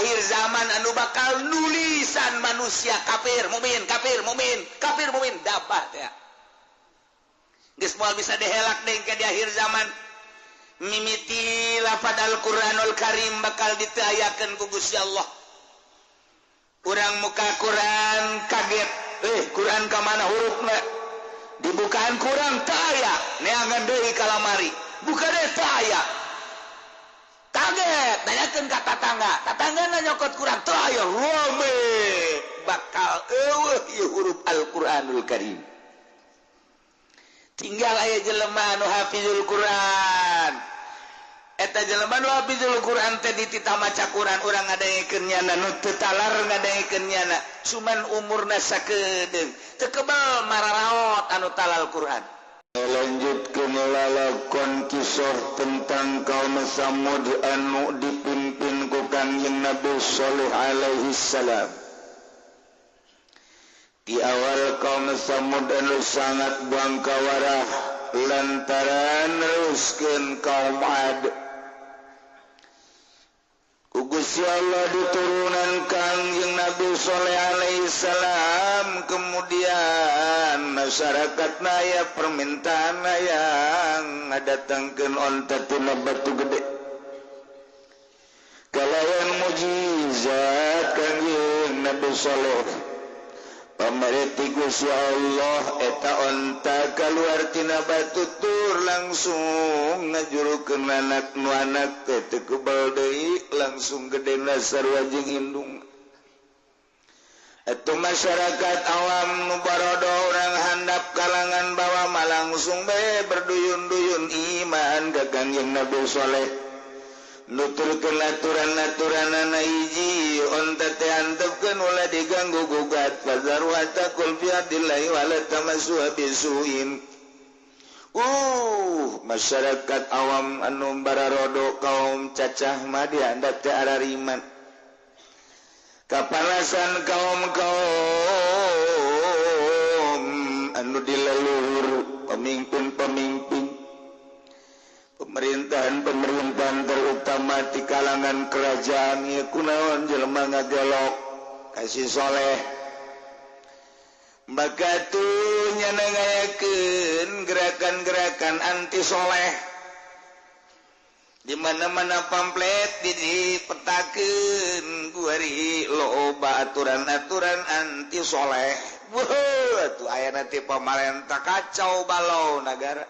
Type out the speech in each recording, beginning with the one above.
akhir zaman anu bakal nulisan manusia kafir mukmin dapat ya geus moal bisa dihelak deui ke di akhir zaman mimiti lafaz Al-Qur'anul Karim bakal ditayakeun ku Gusti Allah urang muka Quran kaget Quran ka mana hurufna dibukaan kurang teu aya neangan deui ka lamari buka deui teu aya kaget nanyakeun ka tatanggana nyokot Quran teu aya rame bakal eueuh ieu huruf Al-Qur'anul Karim tinggal aya jelema anu hafizul Quran eta jelema nu hafizul Quran teh ditita maca Quran urang ngadaengkeun nyana nu teu talar ngadaengkeun nyana cuman umurna sakedeung teu kebal mararaot anu talal Quran. Lanjutkeun lalakon kisah tentang kaum Samud anu dipimpin ku Kangjeng Nabi Shalih alaihi salam. Di awal kaum Samud anu sangat bangkawarah lantaran neruskeun kaum Ad. Gusti Allah diturunan Kangjeng Nabi Shalih alaihi salam kemudian masyarakat aya permintaan yang ngadatangkeun onta tina batu gede kalayan mujizat Kangjeng Nabi Shalih pamarti Gusti Allah eta onta kaluar tina batu tur langsung ngajurukeun anak nu anak teh kebal deui langsung gedena sarua jeung indung eta masyarakat awam nu barodo urang handap kalangan bawah mah langsung bae berduyun-duyun iman ka Kangjeng Nabi Shalih nuturkeun aturan-aturanana hiji onta teh antepkeun ulah diganggu gugat fazar wa taqul fi adillahi wa la tamassu bisuin masyarakat awam anu bararodo kaum cacah mah dihandap teh arariman kapanasan kaum anu dileluhur pemimpin-pemimpin pemerintahan terutama di kalangan kerajaan ieu kunaon jelema ngagelok kasih soleh maka tuh nyanangayakeun gerakan-gerakan anti soleh di mana-mana pamflet dipetakeun kuari loba aturan-aturan anti soleh atuh aya nanti pamarentah kacau balau negara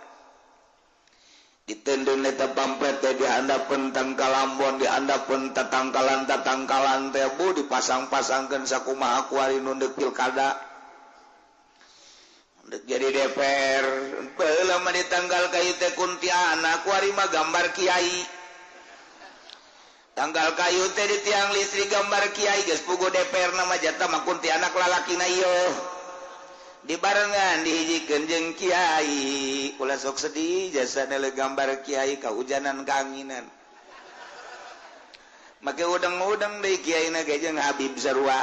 ditendun eta pamflet teh dihandapeun tangkalambon dihandapeun tatangkalan teh dipasang-pasangkeun sakumaha kuari nu deuk pilkada jadi DPR lama di tanggal kayu teh kuntianak kuari mah gambar kiai tanggal kayu teh di tiang listrik gambar kiai geus puguh DPR nama jatah mah kuntianak lalakina ieu dibarengan dihijikeun jeung kiai ulah sok sedih jasana le gambar kiai kahujanan kaanginan make udang-udang deui kiaina ge jeung Habib sarua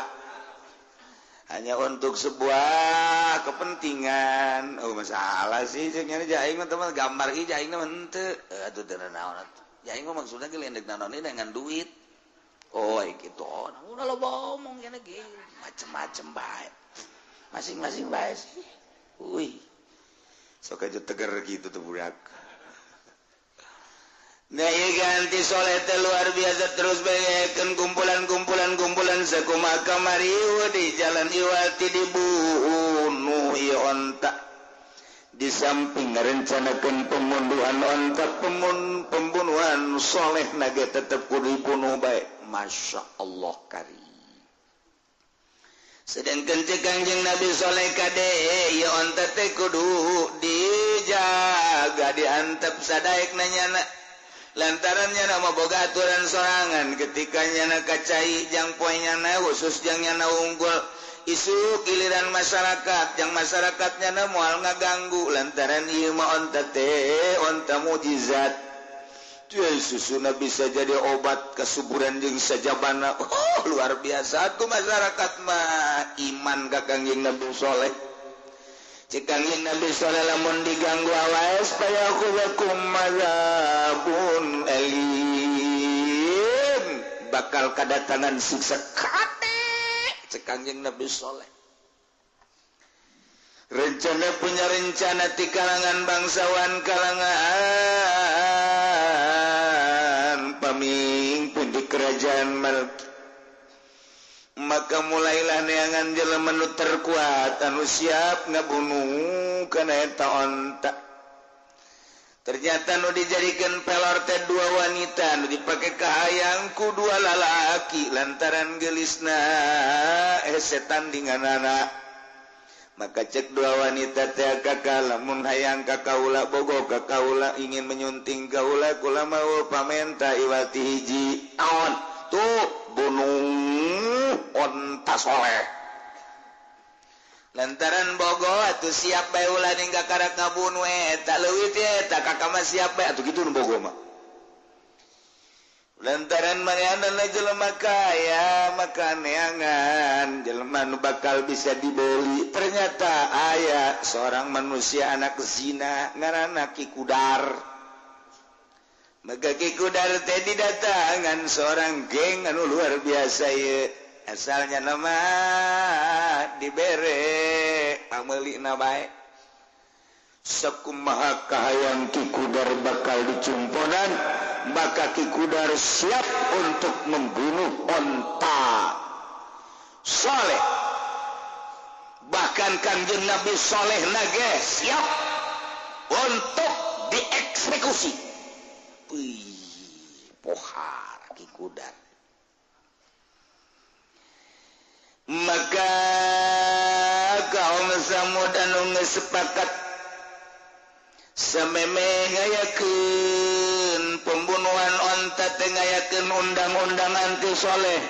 hanya untuk sebuah kepentingan masalah sih jeung nya aing mah teman gambar ieu aing mah henteu atuh teu naon atuh aing mah maksudna ge lendek naon dengan duit kitu udah lo ngomong nya ge macem-macem bae masing-masing bae sih sok aja teger gitu tuh budak nah iya ganti soleh teh luar biasa terus bayakeun kumpulan sakumaha kamari di jalan iwati dibunuh ieu onta di samping ngarencanakeun pemunduhan onta pembunuhan soleh nage tetep kudu dibunuh bae masyaallah karim sedangkan Kangjeng Nabi Shalih kade ieu onta teh kudu dijaga diantep sadaek nanyana lantaran nyana mah boga aturan sorangan ketika nyana kacai jang poe nyana khusus jang nyana unggul isu giliran masyarakat jang masyarakat nyana moal ngaganggu lantaran ieu mah onta teh onta mujizat susuna bisa jadi obat kesuburan jeung sajabana luar biasa tuh masyarakat mah iman ka Kangjeng Nabi Shalih cik Kangjeng Nabi Shalih lamun diganggu awas payakulakum mazabun elim bakal kedatangan siksa kate cek Kangjeng Nabi Saleh. Rencana punya rencana di kalangan bangsawan kalangan pamimpin di kerajaan Malki. Maka mulailah neangan jelema nu terkuat anu siap ngabunuh kana eta onta. Ternyata nu dijadikan pelor teh dua wanita nu dipake kahayang ku dua lalaki lantaran gelisna setan dinganana. Maka cek dua wanita teh kakak lamun hayang ka kaula bogo ka kaula ingin menyunting kaula kula mau pamenta iwati hiji naon tuh bunuh onta soleh lantaran bogo atuh siap bae ulah ningga karak ngabunuh eta leuwih teh eta kakak mah siap bae atuh kitu nu bogo mah lantaran manehna jelema kaya maka neangan jelema nu bakal bisa dibeli. Ternyata aya seorang manusia anak zina ngaranna Ki Kudar. Maka Ki Kudar teh didatangan seorang geng anu luar biasa ye. Asalnya nama dibere pameulina bae. Sakumaha kahayang Ki Kudar bakal dicumponan, maka Ki Kudar siap untuk membunuh onta Saleh. Bahkan Kanjeng Nabi Saleh nage siap untuk dieksekusi. Pohar Ki Kudar. Maka kaum Samud anu sepakat sameme ngayakeun pembunuhan onta teh ngayakeun undang-undang anti soleh.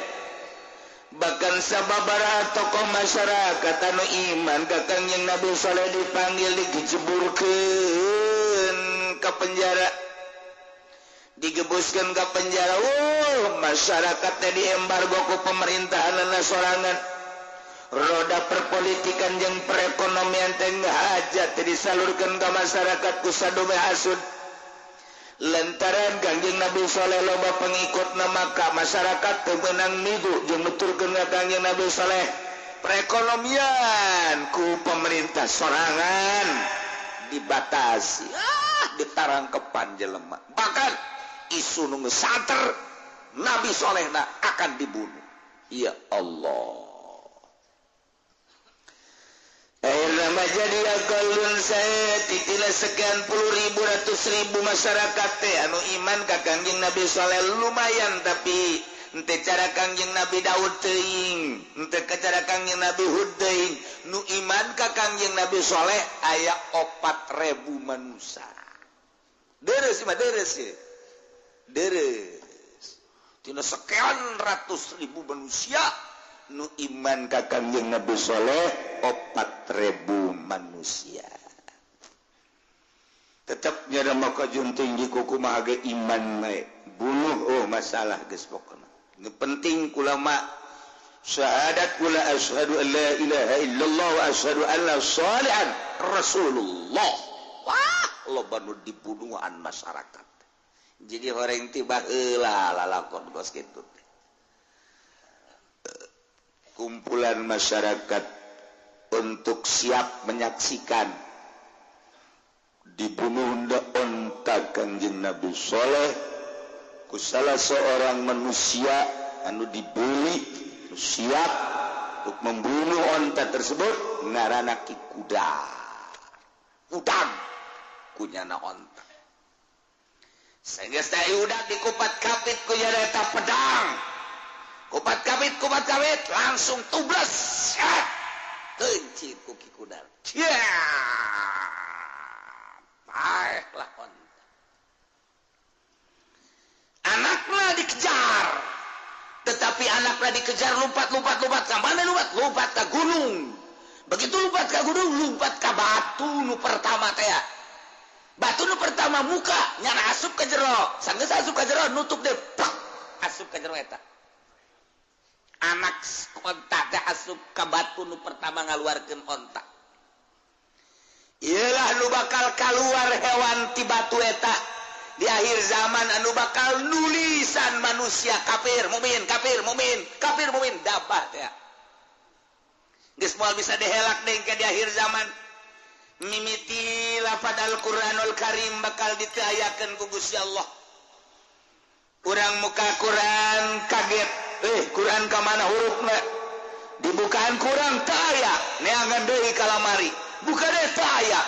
Bahkan sababaraha tokoh masyarakat anu iman ka Kangjeng Nabi Saleh dipanggil dijeburkeun ka penjara, digebuskeun ka penjara. Masyarakat teh diembargo ku pemerintahan sorangan. Roda perpolitikan jeung perekonomian teh hajat disalurkeun ka masyarakat ku sadobe hasud. Lantaran Kangjeng Nabi Saleh loba pengikutna maka masyarakat teu meunang midu jeung nuturkeun ka Kangjeng Nabi Saleh. Perekonomian ku pemerintah sorangan dibatasi. Ditarangkepan jelema. Bahkan isu nu santer Nabi Salehna akan dibunuh. Ya Allah. Akhirnya jadi akalun saya titilah sekian puluh ribu ratus ribu masyarakat teh anu iman ka Kangjeng Nabi Saleh lumayan tapi ente cara Kangjeng Nabi Daud teuing ente cara Kangjeng Nabi Hud teuing nu iman ka Kangjeng Nabi Saleh aya 4.000 manusia. Deres mah deres ye. Deres. Tina sekian ratus ribu manusia nu iman ka Kangjeng Nabi Saleh 4.000 manusia. Tetap nyada maka junting di kuku mah aga iman mae. Bunuh masalah geus pokona. Nu penting ulama syahadat kula asyhadu an la ilaha illallah wa asyhadu anna shalihan rasulullah. Wah, loba nu dibunuhan masyarakat. Jadi horeng tiba heula lalakon kos kitu. Kumpulan masyarakat untuk siap menyaksikan dibunuhna onta Kangjeng Nabi Saleh ku salah seorang manusia anu dibeli siap untuk membunuh onta tersebut ngaranna Ki Kudar. Udang kunyana onta. Sehingga saya udah dikupat kapit ku eta pedang. Kupat kabit langsung tublas. Teuncit ku Ki Kudar. Baiklah onta. Anaknya dikejar. Tetapi anaknya dikejar lompat ka mana lompat ka gunung. Begitu lompat ka gunung, lompat ka batu nu pertama teh. Batu nu pertama muka nyana asup ka jero. Sanggeus asup ka jero nutup deh. Asup ka jero eta. Anak onta teh asup ka batu nu pertama ngaluarkeun onta. Iyalah nu bakal kaluar hewan ti batu eta di akhir zaman anu bakal nulisan manusia kafir mukmin dabah teh geus moal bisa dihelak deui ke di akhir zaman mimiti lafaz Al-Qur'anul Karim bakal ditayakeun ku Gusti Allah urang muka Quran kaget Quran ka mana hurufna dibukaan kurang teu aya neangan deui ka lamari buka deui teu aya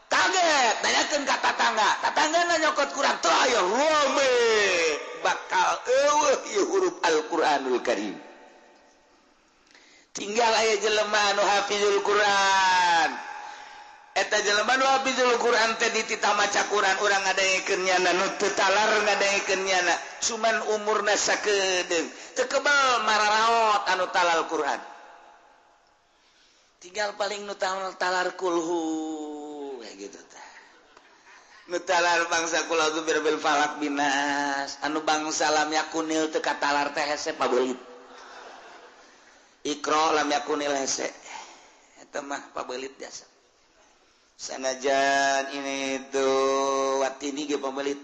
kaget nanyakeun ka tatangga nyokot kurang teu aya rome bakal eueuh ieu huruf Al-Qur'anul Karim tinggal aya jelema anu hafizul Quran eta jelema anu hafizul Quran teh ditita maca Quran urang ngadaengkeun nyana nu teu talar ngadaengkeun nyana cuman umurna sakedeung teu kebal mararaot anu talal Quran tinggal paling nu talar kulhu kayak gitu tah nu talar bangsa kula tu birbil falak binas anu bangsa lam yakunil teu katalar teh hese pabeulit Iqra lam yakunil hese eta mah pabeulit biasa sanajan ini tuh watini ge pabeulit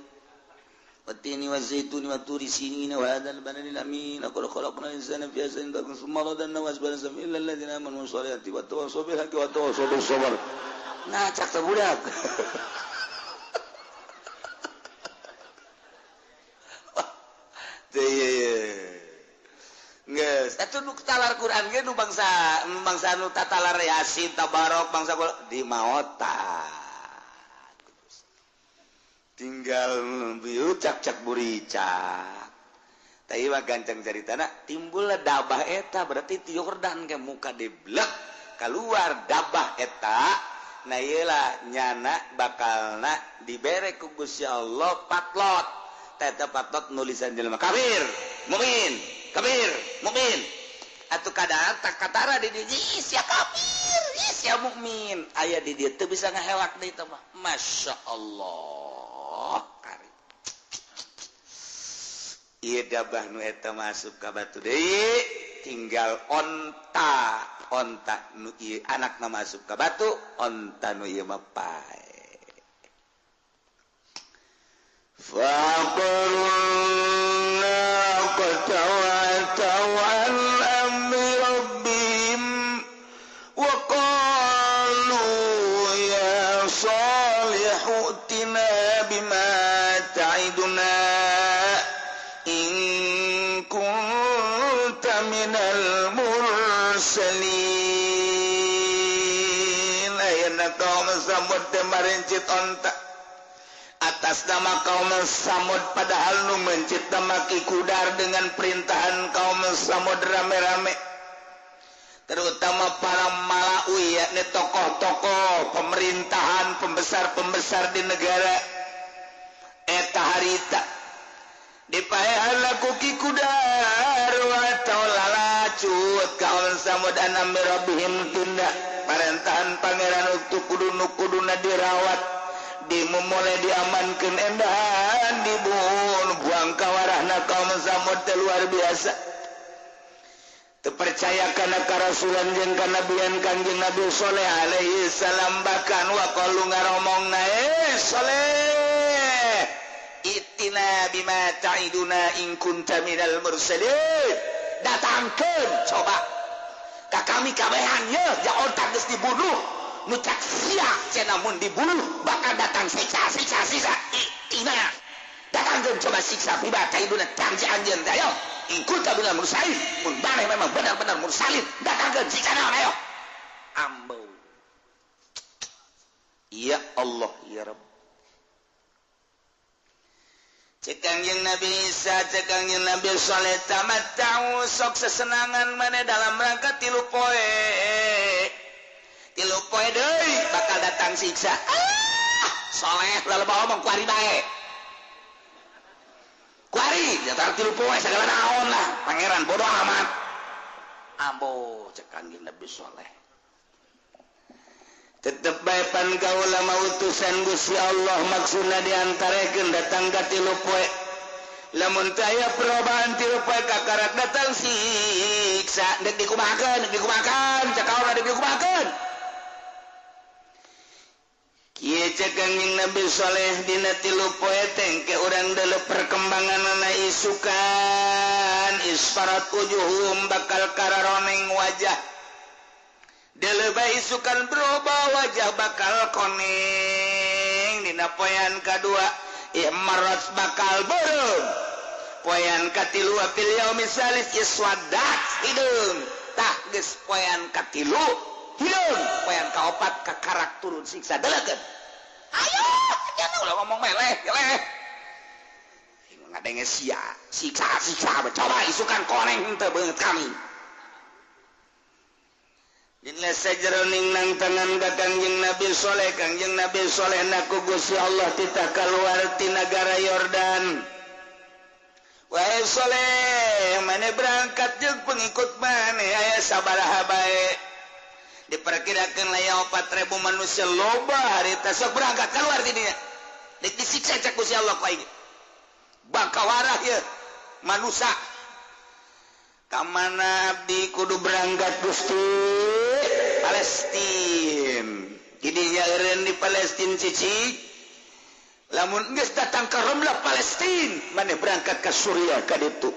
watini wa zaituni wa turi sinina wa hadzal baladil amin laqad khalaqnal insana fi ahsani taqwim summa radadna wasbana illal ladzina amanu wa shalihati wa tawassaw bil haqqi wa tawassaw bis sabr ngacak teh budak geus atuh nu talar Quran ge nu bangsa nu tatalar Yasin tabarok bangsa di maota tinggal cak buricak tapi mah gancang caritana timbul dabah eta berarti ti Yordan ke muka diblek keluar dabah eta nah iyalah nyana bakalna dibere ku Gusti Allah patlot eta patlot nulisan jelema kafir mukmin atuh kadang tak katara di dieu sia kafir sia mukmin aya di dieu teu bisa ngahelak deui teh mah masyaallah kari ieu dabah nu eta masuk ka batu deui tinggal onta nu ieu anakna masuk ka batu onta nu ieu mah pae faqulna qatawatau an amri rabbihim wa qalu ya salihu tina bima ta'iduna in kunta minal mursalin ayana kaum samud temarencit onta atas nama kaum Samud padahal nu mencipta maki kudar dengan perintahan kaum Samud rame-rame terutama para malawi yakni tokoh-tokoh pemerintahan pembesar-pembesar di negara eta harita dipaehan laku ki kudar wa taulalacut kaum Samud anami rabbihim tindak perintahan pangeran untuk kudu-kuduna dirawat dimulai diamankan endahan dibuang kawarahna kaum Samud luar biasa terpercaya karena karasulan jeung kanabian kanjeng Nabi Saleh alaihi salam bahkan wa qalu ngaromongna Saleh itina bima ta'iduna in kunta minal mursalin datangkeun coba ka kami kabehan ye jaon geus dibunuh nucak siak cenah mun dibunuh bakal datang siksa ina datangkeun coba siksa pribadi iduna janji anjeun ayo ingkut kabina mursalin mun maneh memang benar-benar mursalin datangkeun siksa naon ayo ambo ya Allah ya Rabb cekang yang Nabi Isa cekang yang Nabi Saleh tamat tahu sok sesenangan mana dalam rangka tilu poe deui bakal datang siksa Saleh lalu bawa mong kuari bae kuari jatah tilu poe segala naon lah pangeran bodoh amat ambo cekang yang Nabi Saleh tetep bae pan kaula mautusan Gusti Allah maksudna diantarekeun datang ka tilu poe lamun teu aya perubahan tilu poe kakarak datang siksa deuk dikumahakeun cak kaula deuk dikumahakeun Nabi Shaleh ke orang dalam perkembangan anak isukan isparat ujuhum bakal kararoneng wajah isukan berubah wajah bakal koneng dina poyan kedua marat bakal berem poyan katilu apil yaumil salis iswadat hidung tak geus poyan katilu hidung poyan kaopat kakarak turun siksa delegan ayo jangan udah ngomong meleh ngadenge siksa coba isukan koneng henteu beungeut kami Jinna sajeroning nang tangan ka Kangjeng Nabi Saleh naku Gusti Allah titah kaluar ti nagara Yordan. Wahai Saleh, mane berangkat jeung pengikut mane aya sabaraha bae. Diperkirakeun aya 4.000 manusia loba harita sok berangkat keluar ti dinya. Dik disiksa cak Gusti Allah ku aing. Bangkawarah ieu manusia. Kamana abdi kudu berangkat Gusti? Palestina. Didinya eureun di Palestina cicik. Lamun geus datang ka Ramlah Palestina, maneh berangkat ka Suriah ka ditu.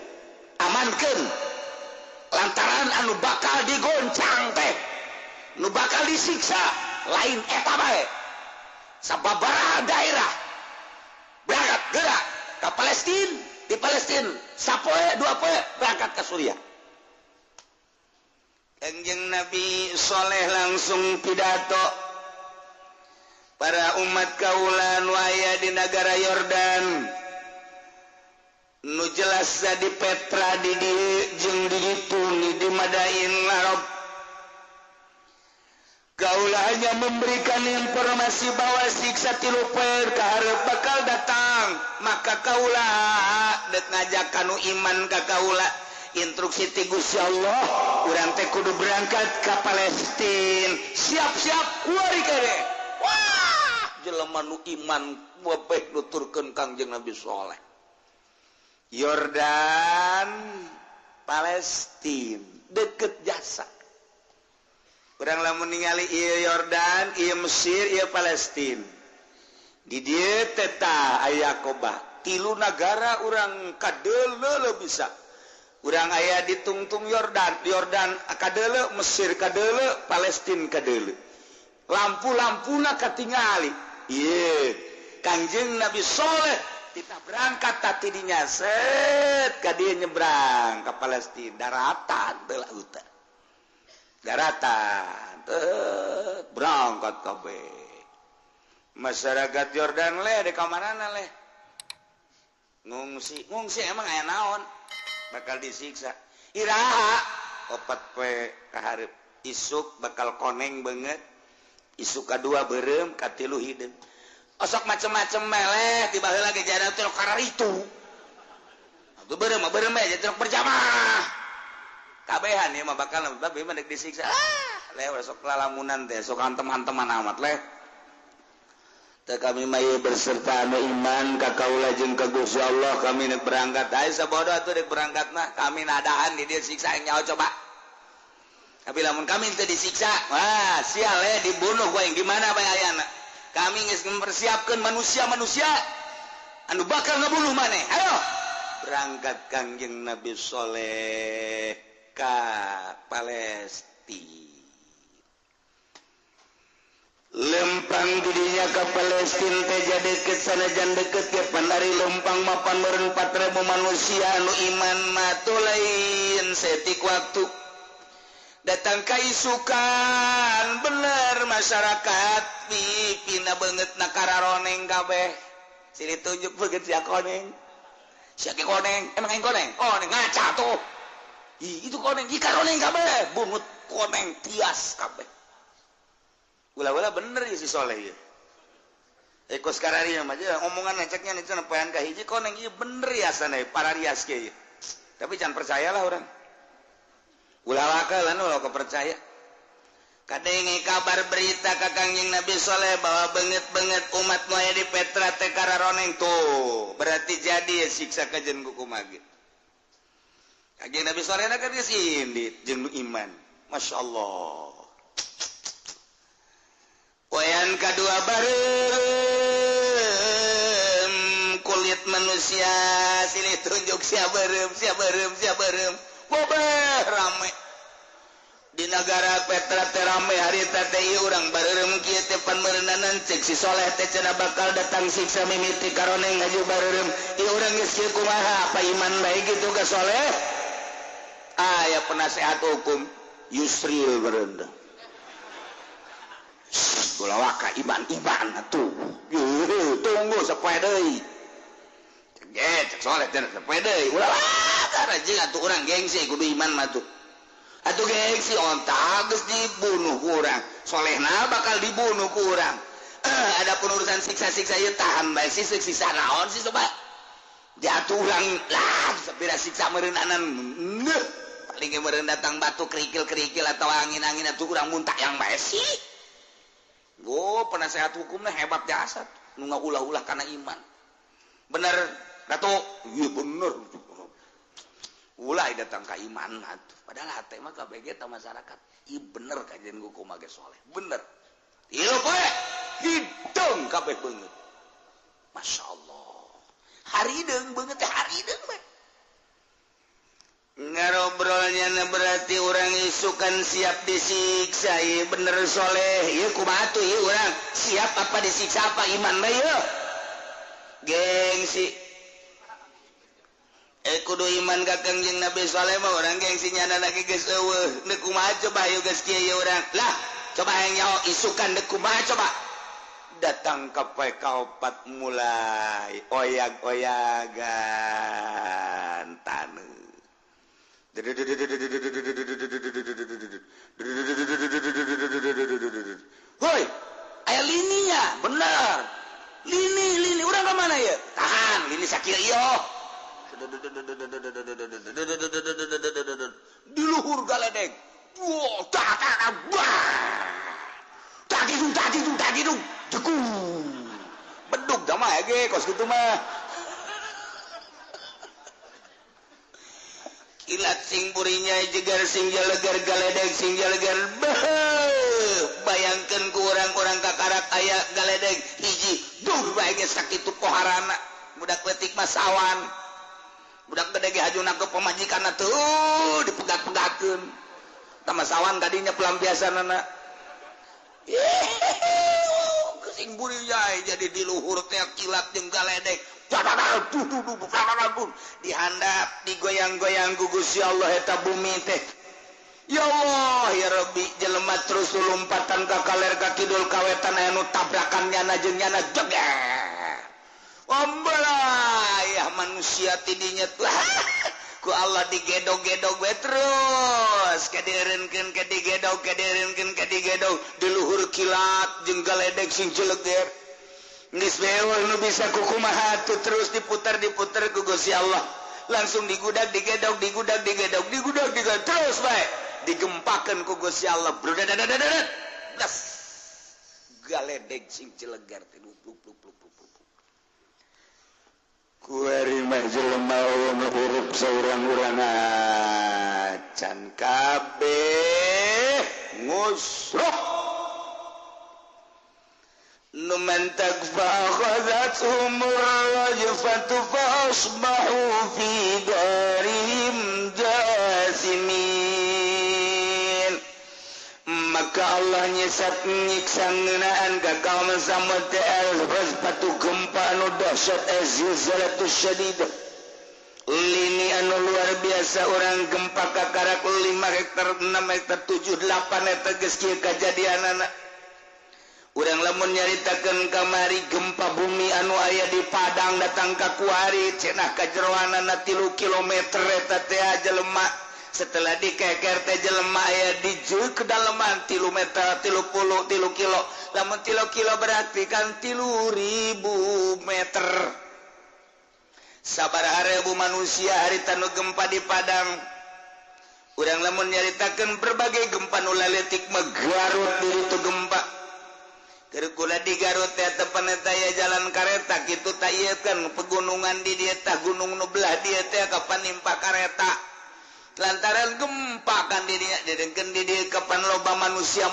Amankeun. Lantaran anu bakal digoncang teh, nu bakal disiksa lain eta bae. Sababaraha daerah berangkat gerak ka Palestina, di Palestina sapoe dua poe berangkat ka Suriah. Kangjeng Nabi Saleh langsung pidato para umat kaula nu aya di negara Yordan nu jelas di Petra di jeung di ditu di Madain Arab. Kaula hanya memberikan informasi bahwa siksa tilu poe kaharep bakal datang, maka kaula dek ngajak kanu iman ka kaula instruksi ti Gusti Allah urang teh kudu berangkat ka Palestina. Siap-siap kuari kere. Wah, jelema nu iman bebeh nuturkeun Kangjeng Nabi Saleh. Yordan, Palestina, deket jasa. Urang lamun ningali ieu Yordan, ieu Mesir, ieu Palestina. Di dieu teh tah aya kobah. Tilu nagara urang kadeuleu bisa. Urang aya di tungtung Yordan kadeuleu, Mesir kadeuleu, Palestina kadeuleu. Lampu-lampuna katingali. Ieu Kangjeng Nabi Saleh kita berangkat tadi dinya set ka dieu nyebrang ka Palestina daratan teu lautan. Daratan berangkat kabeh. Masyarakat Yordan leh di kamanana leh? Ngungsi emang aya naon? Bakal disiksa. Iraha 4 poe kaharep isuk bakal koneng banget. Isuk kadua beureum, katilu hideung. Osok macem-macem meleh tiba heula ge jana teh karar itu. Atuh beureum aja teh berjamaah. Kabehan ieu mah bakal babe mah deuk disiksa. Leh sok lalamunan teh sok hantem-hanteman amat leh. Teh kami mah berserta anu iman ka kaula jeung ka Gusti Allah kami neuk berangkat. Ai sabodo atuh deuk berangkat mah kami nadaan di dieu siksa yang nyaho coba. Tapi lamun kami teu disiksa, wah sial dibunuh we gimana bae ayana. Kami geus mempersiapkeun manusia-manusia anu bakal ngabunuh maneh. Ayo berangkat Kangjeng Nabi Saleh ka Palestina. Lempang didinya ke Palestina teh jadi kesanajan deket ke pandari lempang mapan meureun 4.000 manusia anu iman mah lain setik waktu datang ka isukan bener masyarakat pipina beungeut na kararoneng kabeh sini tunjuk beungeut sia koneng sia ge koneng emang aing koneng koneng ngaca tuh itu koneng ieu karoneng kabeh bungut koneng tias kabeh. Ulah-ulah bener ya si Soleh ya. Kos karari mah aja omongan ngeceknya nih cenah poean ka hiji koneng ieu bener ya sana para rias ge. Tapi jangan percayalah orang. Ulah wakalan ulah kepercaya. Kadenge kabar berita ka Kangjeng Nabi Saleh bahwa beungeut-beungeut umat nu aya di Petra teh kararoneng tuh. Berarti jadi siksa ka jeung kumaha ge. Kangjeng Nabi Saleh na kan geus indit jeung nu iman. Masyaallah. poean kedua bareng kulit manusia silih tunjuk sia bareng rame di negara Petra terame hari teh urang bareng kieu teh pan meureunanan cek si soleh teh cenah bakal datang siksa mimiti karone ngaju bareng ieu urang geus kieu kumaha apa iman bae gitu ka soleh aya penasehat hukum Yusril berendah gulawaka iman atuh tunggu sapoe deui cek soleh teh sapoe deui gulawaka rajing atuh urang gengsi kudu iman mah tuh atuh gengsi ontak geus dibunuh kurang solehna bakal dibunuh kurang ada urusan siksa-siksa ieu tahan bae siksa naon sih coba jatuh urang lah sapira siksa meureunanan paling meureun datang batu kerikil-kerikil atau angin-angin atuh urang muntah yang bae sih penasehat hukumnya hebat jasa nu ngaulah-ulah karena iman bener Dato iya bener ulah datang ke iman atuh padahal hate mah kabeh teh masyarakat ieu bener kajian hukumage soleh bener ieu poe hidung kabeh beungeut masyaallah harideung beungeut teh harideung mah ngarobrolnya berarti orang isukan siap disiksa ieu bener soleh ieu kumaha tuh ieu urang siap apa disiksa apa iman mah ieu gengsi kudu iman ka Kangjeng Nabi soleh mah urang gengsinya lagi geus eueuh deuk kumaha coba ieu geus kieu ieu urang lah coba hayang nyaho isukan deuk kumaha coba datang ke PK4 mulai oyag-oyagan taneuh hoi aya lininya bener lini urang ka mana ya tahan lini sakieu ieu di luhur galedeg wow tak gitu jekung bedug da mah ge kos kitu mah kilat sing burinya jegar sing jalegar galedeg sing jalegar bayangkeun ku urang-urang kakarak aya galedeg hiji dur bae geus sakitu poharana budak leutik mah sawan budak gede ge hajuna ke pamajikanna tuh dipegat-pegatkeun tama sawan tadinya pelampiasanana sing burinya jadi di luhur teh kilat jeung galedeg dihandap digoyang-goyang ku Gusti Allah eta bumi teh ya Allah ya Rabbi jelema terus lompatan ka kaler ka kidul kawetan aya nu tabrakan nyana jeung nyana jeger ya manusia tidinya tuh ku Allah digedog-gedog we terus kadeureunkeun ka digedog di luhur kilat jeung galedeg sing jeleger geus beol nu bisa kukumaha tuh terus diputar ku Gusti Allah langsung digudag digedog terus bae digempakeun ku Gusti Allah das galedeg sing jeleger teh kuari mah jelema urip saurang-urang can kabeh ngusruh numantak fa'akhazat umur rajfatu fasbahu fi darihim jasimin maka Allah nyiksa ngeunaan ka kaum Samud terus patu gempa anu dahsyat zilzalatus syadidah lini anu luar biasa orang gempa kakarak 5 hektar 6 hektar 7 8 eta geus kieu kajadianana urang lamun nyaritakeun kamari gempa bumi anu aya di Padang datang ka kuari cenah kajeroanana 3 kilometer eta teh jelema setelah dikeker teh jelema aya di kedalaman 3 meter 30 kilo lamun 3 kilo berarti kan 3.000 meter sabaraha ribu manusia harita nu gempa di Padang urang lamun nyaritakeun berbagai gempa nu laletik mah Garut di ditu gempa Kula di Garut teh tepan eta aya jalan kareta kitu tah ieu kan pegunungan di dieu tah gunung nu belah dieu teh kapan nimpa kareta lantaran gempa kan dirinya dedengkeun di dieu kapan loba manusia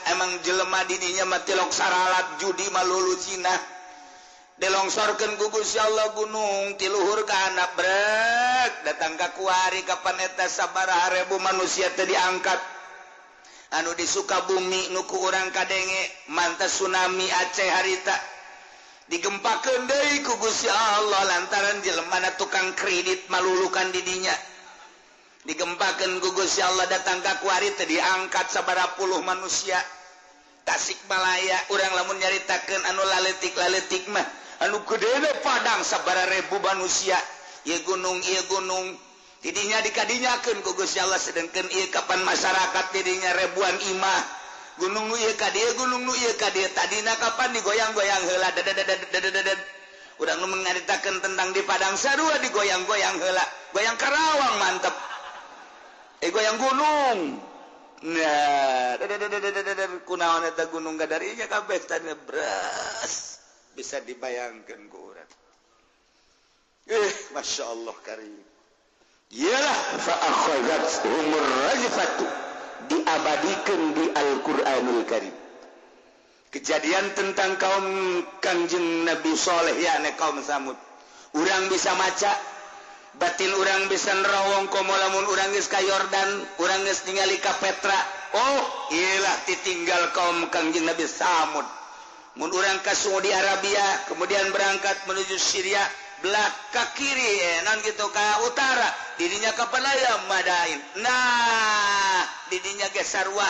emang jelema dirinya mati lok saralat judi malulu Cina dilongsorkeun ku Gusti Allah gunung ti luhur ka anak brek datang ka kuari kapan eta sabaraha ribu manusia teh diangkat anu di Sukabumi nu ku urang kadenge mantas tsunami Aceh harita digempakeun deui ku Gusti Allah lantaran jelemana tukang kredit malulukan didinya digempakeun ku Gusti Allah datang ka kuari teh diangkat sabaraha puluh manusia Tasikmalaya urang lamun nyaritakeun anu laletik mah anu gedene padang sabaraha ribu manusia ieu gunung didinya dikadinyakeun ku Gusti Allah sedengkeun ieu kapan masyarakat didinya ribuan imah gunung nu ieu ka dieu gunung nu ieu ka dieu tadina kapan digoyang-goyang heula urang nu mengaritakeun tentang di padang sarua digoyang-goyang heula goyang Karawang mantep goyang gunung nah kunaon eta gunung gadarinya kabeh tadi beras bisa dibayangkan ke urang Masya Allah karim iyalah fa'akhazat umur rajfatu diabadikan di Al-Quranul Karim kejadian tentang kaum Kangjeng Nabi Soleh yakni kaum Samud urang bisa maca batin urang bisa nerawong komo lamun urang geus ka Yordan urang geus ningali ka Petra oh iyalah ditinggal kaum Kangjeng Nabi Samud mun urang ka Saudi Arabia kemudian berangkat menuju Syria belakang kiri non gitu ke utara dirinya ke Pelaya Madain nah dirinya ge sarua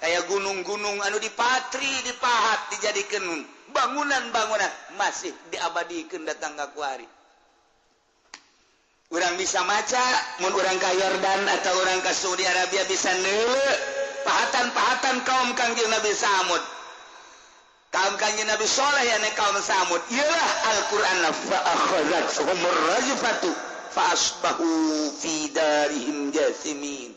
kayak gunung-gunung anu dipatri dipahat dijadikan bangunan-bangunan masih diabadikeun datang ka kuari urang bisa maca mun urang ka Yordan atau urang ka Saudi Arabia bisa neuleuh pahatan-pahatan kaum Kangjeng Nabi Samud kaum Kangjeng Nabi Soleh yakni kaum Samud ialah Al-Quran fa'akhazat humur rajfatu fa'asbahu fi darihim jasimin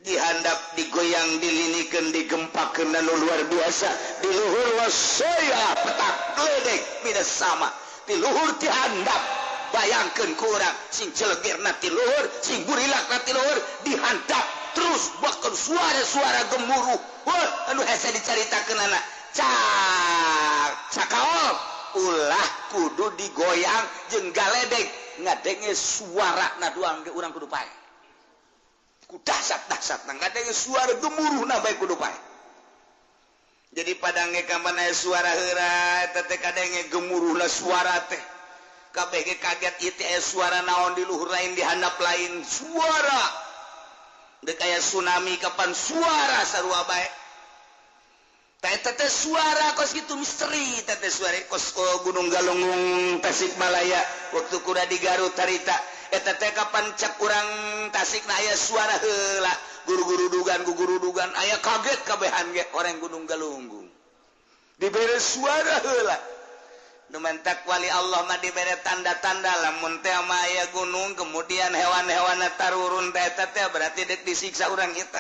dihandap digoyang dilinikeun digempakeun anu luar biasa di luhur wasaya petak ledek midas sama di luhur ti handap bayangkeun ku urang sing celegirna ti luhur sing burilakna ti luhur dihandap terus bahkan suara-suara gemuruh wah anu hese dicaritakeun anak cakaol ulah kudu digoyang jeung galedeg ngadenge suara na doang ge urang kudu pae ku dahsyat ngadenge suara gemuruhna bae kudu pae jadi padange kapan aya suara heura teh kadenge gemuruhna suara teh kabeh ge kaget ieu teh aya suara naon di luhur lain di handap lain suara deuk aya tsunami kapan suara sarua bae tete suara kos gitu misteri tete suara kos Gunung Galunggung Tasikmalaya waktu kuda di Garut harita tete kapan cak kurang Tasik na aya suara heula guru-guru dugan aya kaget kabehan ge orang Gunung Galunggung dibere suara heula nu mentak wali Allah mah dibere tanda-tanda lamun teh mah aya gunung kemudian hewan-hewanna tarurun teh berarti dek disiksa urang kita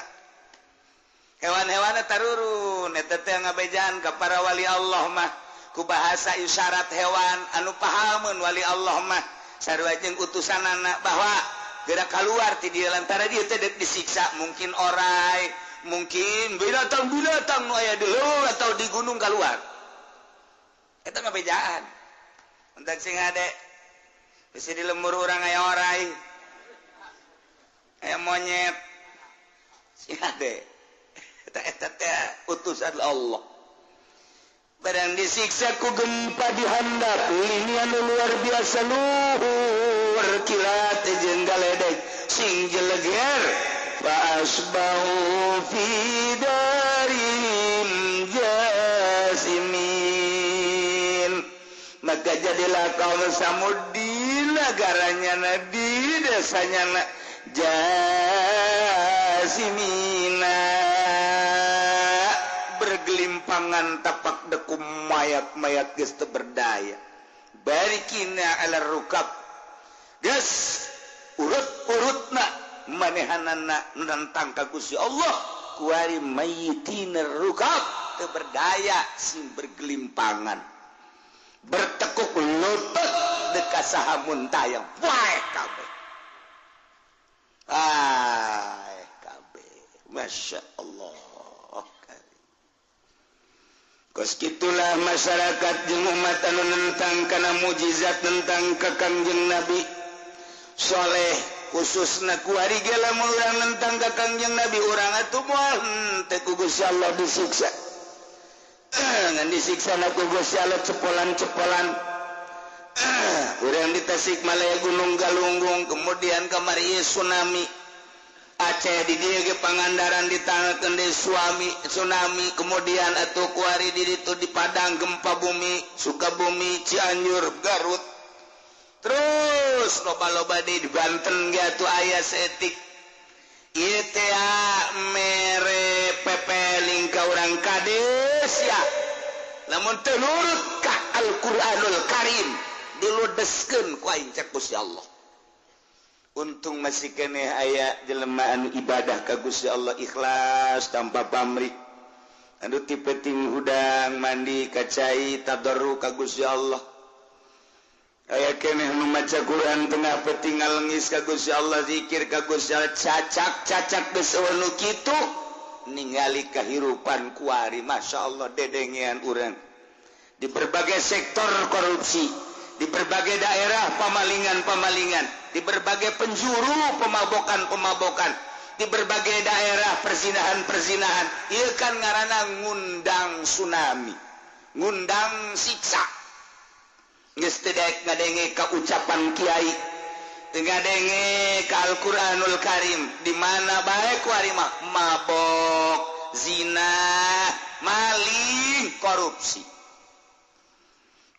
hewan-hewan tarurun eta teh ngabejaan ka para wali Allah mah ku bahasa isyarat hewan anu pahameun wali Allah mah sarua jeung utusanana bahwa gerak keluar ti dieu lantaran dieu teh deuk disiksa mungkin orai mungkin binatang-binatang nu aya di leuh atau di gunung keluar eta ngabejaan entak sing ade bisi di lembur urang aya orai aya monyet sing ade utusan Allah barang disiksa ku gempa dihandap ini anu luar biasa luhur kilat jeung galedeg sing jeleger fa asbahu fi darim jasimin maka jadilah kaum Samud di negaranya di desanya jasimina bergelimpangan tapak dekum mayat-mayat geus teu berdaya barikina ala rukab geus urut-urutna manehanana nantang ka Gusti Allah kuari mayitina rukab teu berdaya sing bergelimpangan bertekuk lutut deuk ka saha muntayang wae kabeh Masya Allah gitulah masyarakat jeung umat anu nentang kana mujizat tentang ka Kangjeng Nabi Shaleh khususna ku ari ge lamun urang nentang ka Kangjeng Nabi urang atuh moal teh ku Gusti Allah disiksa ngan disiksa na ku Gusti Allah cepolan-cepolan urang di Tasikmalaya Gunung Galunggung kemudian kamari tsunami Aceh di dieu ge Pangandaran ditangakeun deui tsunami kemudian atuh kuari di ditu di Padang gempa bumi Sukabumi Cianjur Garut terus loba-loba di Banten ge atuh aya setik ieu teh mere pepeling ka urang kades ya lamun teu nurut ka Al-Qur'anul Karim diludeskeun ku aing cek Gusti Allah. Untung masih keneh aya jelema anu ibadah ka Gusti Allah ikhlas tanpa pamrih anu ti penting hudang mandi kacai tadarruk ka Gusti Allah aya keneh nu maca Quran tengah penting ngalengis ka Gusti Allah zikir ka Gusti Allah cacak geus nu kitu ningali kahirupan kuari masyaallah dedengean urang di berbagai sektor korupsi di berbagai daerah pemalingan di berbagai penjuru pemabokan di berbagai daerah perzinahan ieu kan ngaranna ngundang tsunami ngundang siksa geus teu daek ngadenge ka ucapan kiai teu ngadenge ka Al-Qur'anul Karim di mana bae ku ari mah mabok zina maling korupsi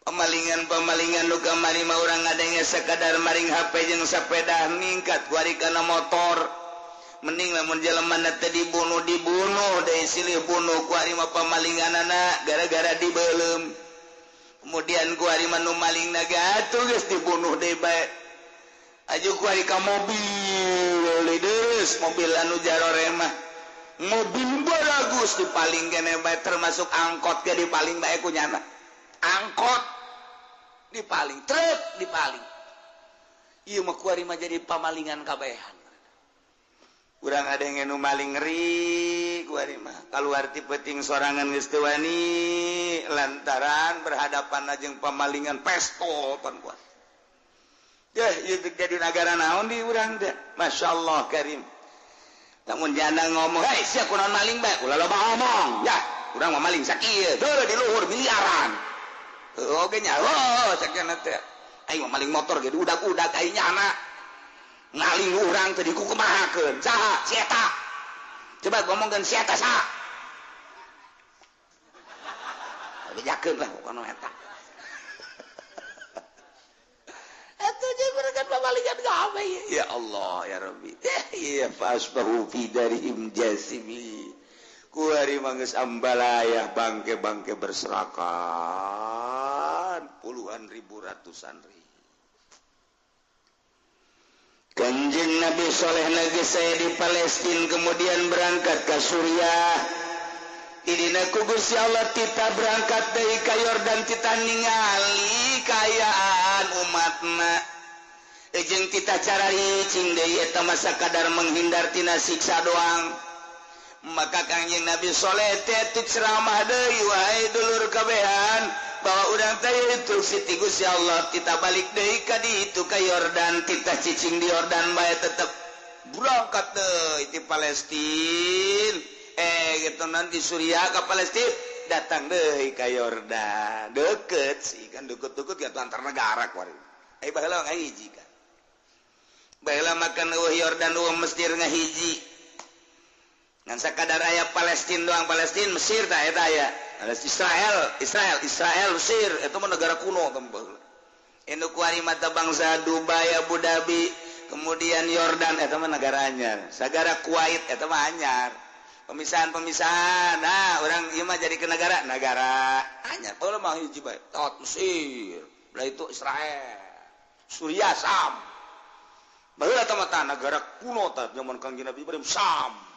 pemalingan nu kamari mah urang ngadenge sakadar maring HP jeung sepeda ningkat ku ari kana motor mending lamun jelema teh dibunuh deui silih bunuh ku ari mah pamalinganana gara-gara dibeulem kemudian ku ari mah nu malingna ge atuh geus dibunuh deui bae aju ku ari ka mobil deus mobil anu jarore mah mobil bagus dipaling keneh bae termasuk angkot ge dipaling bae ku nyana angkot dipaling truk dipaling ieu mah kuari mah jadi pamalingan kabehan urang ada yang nu maling ngeri kuari mah kaluar ti peuting sorangan geus teu wani lantaran berhadapan jeung pamalingan pestol pan kuat ieu jadi nagara naon di urang teh masyaallah karim lamun janda ngomong hei sia kunaon maling bae ulah loba ngomong ya urang mah maling sakieu teu di luhur miliaran oke nya sakjana teh aing mah maling motor ge udak-udak aing nyana ngaling urang teh dikukumahakeun saha si eta coba ngomongkeun si eta saha bejakeun lah kono eta eta jeung berekan pamalingan gawe ya Allah ya Rabbi ya fasbahu fi darihim jasimi kuari manggeus ambalaya bangke-bangke berserakan puluhan ribu ratusan ribu Kanjeng Nabi Shaleh lagi saya di Palestina kemudian berangkat ke Suriah di dina ku Gusti Allah kita berangkat dari ka Yordan kita ningali kayaan umatna jeung kita cara ricing deui eta masa kadar menghindar tina siksa doang maka Kanjeng Nabi Shaleh teh ceramah deui wahai dulur kabehan bahwa urang teh instruksi ti Gusti Allah kita balik deui ka ditu ka Yordan kita cicing di Yordan bae tetep berangkat deui ti Palestina gitu nanti Suriah ka Palestina datang deui ka Yordan deket sih kan deket-deket gitu antar negara kuari baheula ngahiji kan baheula makan Yordan Mesir ngahiji ngan sakadar aya Palestina doang Palestina Mesir tah eta aya Israel Mesir itu mah negara kuno tempel anu kuari mata bangsa Dubai Abu Dhabi kemudian Yordan eta mah negara anyar sagara Kuwait eta mah anyar pemisahan nah orang ieu mah jadi ke negara anyar teu mah hiji bae tot Mesir belah itu Israel Suriah Sam baheula eta mah negara kuno tah zaman Kangjeng Nabi Ibrahim Sam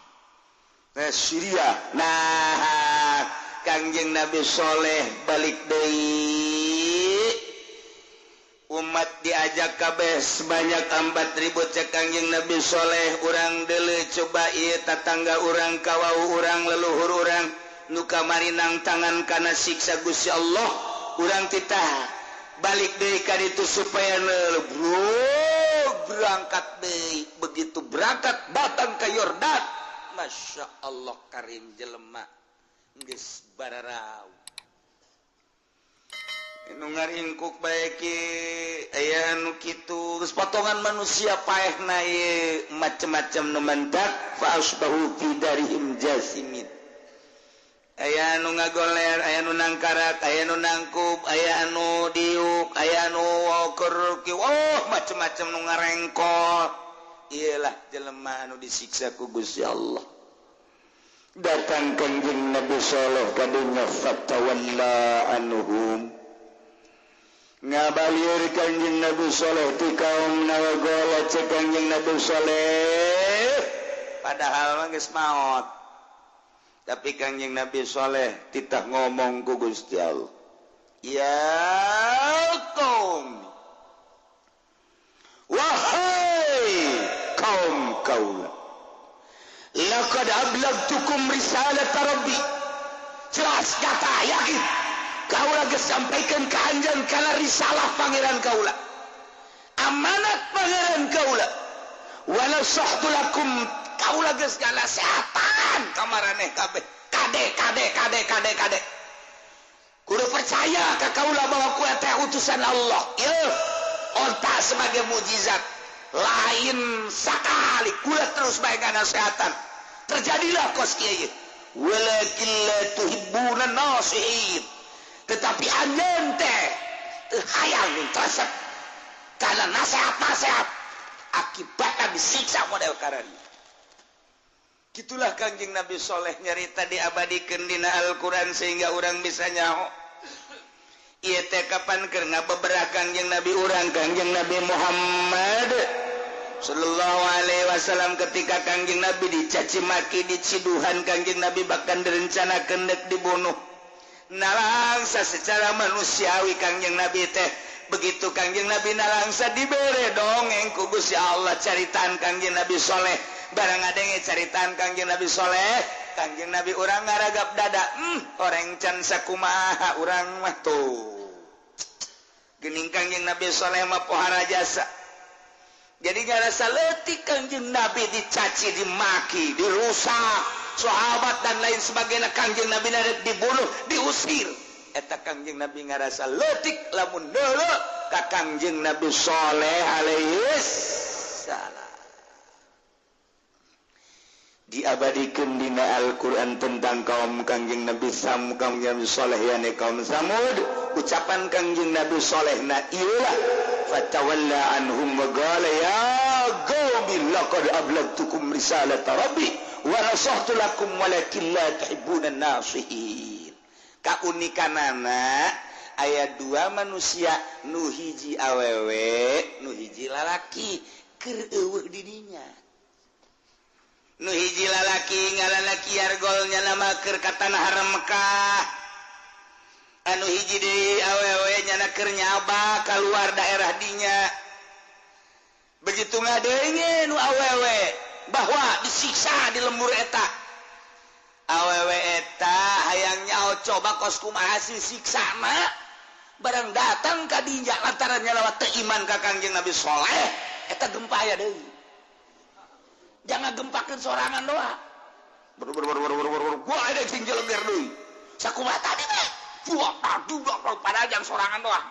Syria nah Kangjeng Nabi Shaleh balik deui umat diajak kabeh sebanyak 4.000 cek Kangjeng Nabi Shaleh urang dele coba ieu tatangga urang kawau urang leluhur urang nu kamarinang tangan kana siksa Gusti Allah urang titah balik deui ka ditu supaya berangkat deui begitu berangkat datang ke Yordan Masya Allah karim jelema geus bararau nu ngaringkuk bae aya nu kitu geus potongan manusia paehna ye macem-macem nu mendak fa asbahu fi darihim jasimin aya nu ngagoler aya nu nangkarak aya nu nangkup aya anu diuk aya nu keur macem-macem nu ngarengkol iyalah jelema anu disiksa ku Gusti Allah datang Kangjeng Nabi sallallahu kadunya fatawalla anhum ngabalir Kangjeng Nabi Saleh ti kaum nawagola cek Kangjeng Nabi Saleh padahal mah geus maot tapi Kangjeng Nabi Saleh titah ngomong ku Gusti Allah ya kaum wahai kaum kaula laqad ablagtukum risalat rabbi jelas kata yakin kaula geus sampaikan ka anjeun kana risalah pangeran kaula amanat pangeran kaula wala sahtu lakum kaula geus ngasehatan ka maraneh kabeh kade kudu percaya ka kaula bahwa ku teh utusan Allah ieu onta sebagai mukjizat lain sakali kula terus bae ngasehatan terjadilah kos kieu walakin la tuhibbuna nasihin tetapi anjeun teh teu hayang tresep kana nasehat akibatna disiksa model karana gitulah Kangjeng Nabi Saleh nyarita diabadikeun dina Al-Qur'an sehingga urang bisa nyaho ieu teh kapan keur ngabeberah Kangjeng Nabi urang Kangjeng Nabi Muhammad sallallahu alaihi wasallam ketika Kangjeng Nabi dicaci maki diciduhan Kangjeng Nabi bahkan direncanakeun deuk dibunuh nalangsa secara manusiawi Kangjeng Nabi teh begitu Kangjeng Nabi nalangsa dibere dongeng ku Gusti Allah caritaan Kangjeng Nabi Saleh barang ngadenge caritaan Kangjeng Nabi Saleh Kangjeng Nabi urang ngaragap dada orang can sakumaha urang mah tuh geuning Kangjeng Nabi Saleh mah pohara jasa jadi ngarasa leutik Kangjeng Nabi dicaci dimaki dirusak sahabat dan lain sebagainya Kangjeng Nabi narek dibunuh diusir eta Kangjeng Nabi ngarasa leutik lamun deuleu ka Kangjeng Nabi Saleh alaihi salam diabadikeun dina Al-Qur'an tentang kaum Kangjeng Nabi kaum Nabi Saleh yane kaum Samud ucapan Kangjeng Nabi Saleh na ieulah fatawalla anhum wa qala ya qaumi laqad ablagtukum risalat rabbi wa nasahtu lakum walakin la tuhibbuna nasihin kaunikanana aya dua manusia nu hiji awewe nu hiji lalaki keur eueuh di dinya nu hiji lalaki ngaranna Kiargol nya nama keur ka tanah haram Mekah anu hiji deui awewe nya keur nyaba keluar daerah dinya begitu ngadenge nu awewe bahwa disiksa di lembur eta awewe eta hayang nyao coba kos kumaha siksana barang datang ka dinya lantaran nyalawat teu iman ka Kangjeng Nabi Saleh eta gempa aya deui jangan gempakeun sorangan doa gua ada sing jeleger deui sakumaha tadi teh buak padahal jang sorangan doa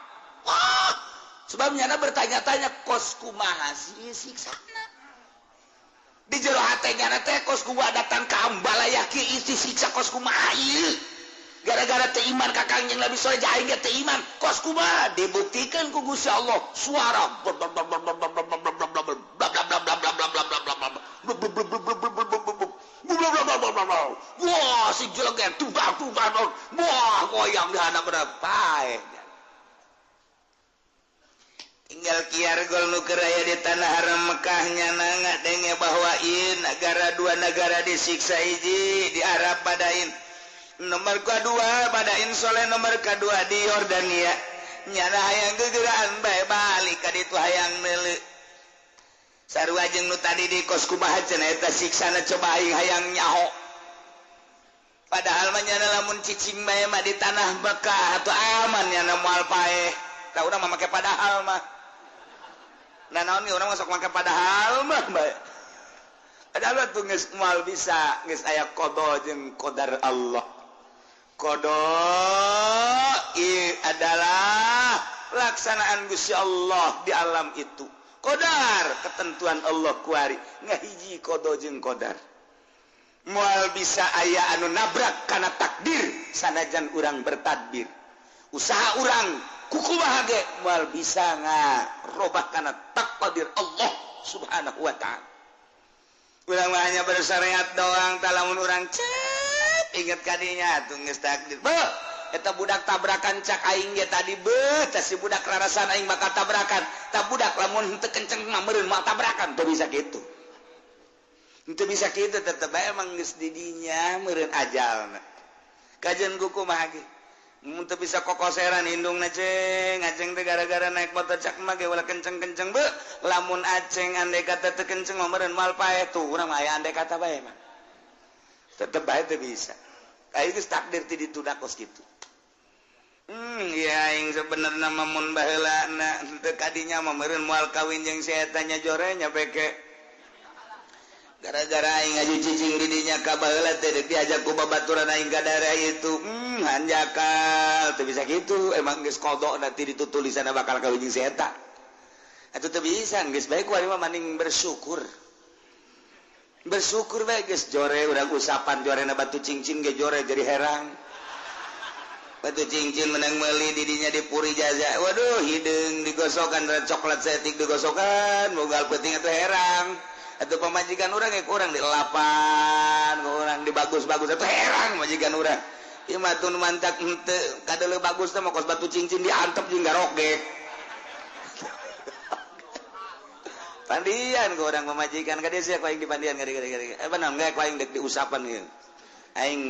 sebabnya bertanya-tanya kos kumaha siksana di jero hatenya teh kos kumaha datang ka ambalaya kieu isi siksa kos kumaha ieu gara-gara teu iman ka Kangjeng Nabi Saleh jaing ge teu iman kos kumaha dibuktikan ku Gusti Allah suara wah si jeleger tubang wah goyang di hana berapa tinggal Kiargol nu keur aya di tanah haram Mekah nyana ngadenge bahwa ieu negara dua negara disiksa hiji di Arab Padain nomor kedua Padain Saleh nomor kedua di Yordania nyana hayang gegeraan bae tadi itu hayang sarua jeung nu tadi di kos kumaha cenah eta siksana coba aing hayang nyaho padahal mah nya lamun cicing bae mah di tanah Mekah atuh aman nya moal paeh tah urang mah make padahal mah nah naon urang masuk make padahal mah bae padahal tuh geus moal bisa geus aya qada jeung qadar Allah qada adalah pelaksanaan Gusti Allah di alam itu qadar ketentuan Allah kuari ngahiji qada jeung qadar moal bisa aya anu nabrak kana takdir sanajan urang bertadbir usaha urang kukumaha ge moal bisa ngarobah kana takdir Allah subhanahu wa ta'ala urang mah hanya bersyariat doang talamun urang cep inget kadinya tuh geus takdir beuh eta budak tabrakan cak aing ge tadi beuh tah si budak rarasan aing bakal tabrakan tah budak lamun henteu kenceng mah meureun moal tabrakan teu bisa kitu henteu bisa kitu tetep bae emang geus di dinya meureun ajalna kajeun kukumaha ge mun teu bisa kokoseran indungna ceng aceng teh gara-gara naik motor cak mah ge ulah kenceng-kenceng beuh lamun aceng andai kata teu kenceng mah meureun moal paeh tuh urang mah aya andai kata bae mah tetep bae teu bisa kayak geus takdir ti ditunda kos kitu ya aing sebenarnya mun baheulana teu kadinya mah meureun moal kawin jeung si eta nya jore nya beke gara-gara aing aju cicing di dinya ka baheula teh deuk diajak ku babaturan aing ka daerah itu hanjakal teu bisa kitu emang geus qada nanti ditutulisanna bakal kawin jeung si eta atuh teu bisa geus bae ku ari mah mending bersyukur bae geus jore urang usapan jorena batu cincin ge jore jadi herang batu cincin menang meuli di dinya dipuri jaza waduh hideung digosokan coklat setik digosokan bogal peuting atuh herang atuh pamajikan urang ge kurang dilelapan kurang dibagus-bagus atuh herang majikan urang ieu mah tun mantak henteu kadeuleu bagus teh mah kos batu cincin diantep jeung garogek pandian ku urang pamajikan ka dieu sia ku aing di pandian gade-gade benar engke ku aing dek diusapan ieu aing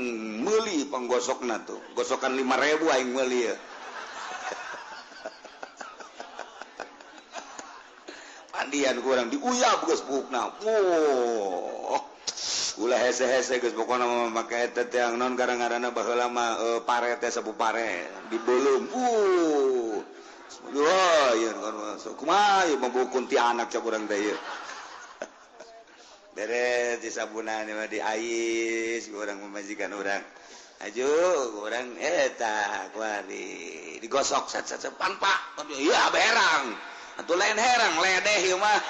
meuli panggosokna tuh gosokan 5.000 aing meuli ya pandian kurang diuyap geus bukna ulah hese-hese geus pokona mah make eta teh naon garang-garana baheula mah pare teh sabu pare dibeulem wah ieu kan kumaha ieu membukun ti anak cak urang teh ieu beres di sabunan mah diais urang memajikan urang aju urang eta kuari digosok sat-sat panpa ieu berang atuh lain herang ledeh ieu mah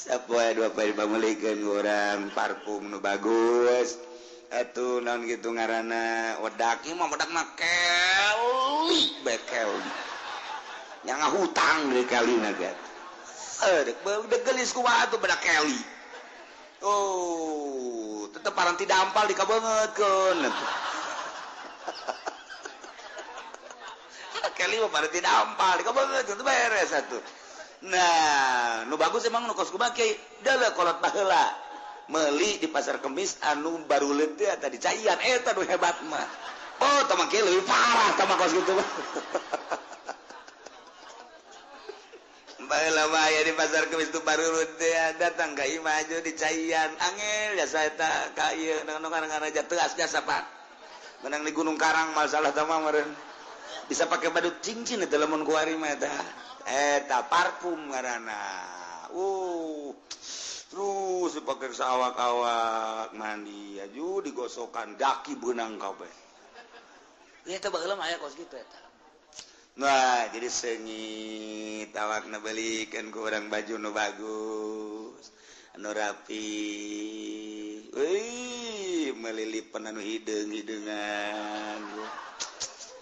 sapoe dua poe pamulikeun urang parfum nu bagus atuh naon kitu ngaranna wedak ieu mah wedak mah keli bekel nya ngahutang deui kalina ge dek gelis kumaha tuh bedak keli oh tetep parang ti dampal dikabeungeutkeun keli mah parang ti dampal dikabeungeutkeun teu beres atuh nah nu bagus emang nu kos kumaha kieu deuleu kolot baheula meuli di pasar kemis anu baruleut teh eta di caian eta nu hebat mah oh tah mah kieu leuwih parah tah mah kos kitu mah baheula mah aya di pasar kemis tu baruleut teh datang ka imah aja di caian angel jasa eta ka ieu nu ngaranna tegas jasa Pak menang di Gunung Karang masalah tah mah meureun bisa pakai badut cincin eta lamun ku ari mah eta parfum ngaranna terus dipakai sawak-awak mandi aju digosokan daki beunang kabeh eta baheula mah aya kos kitu eta nah jadi sengit awakna beulikeun ku urang baju nu bagus anu rapi melilipan anu hideung-hideungan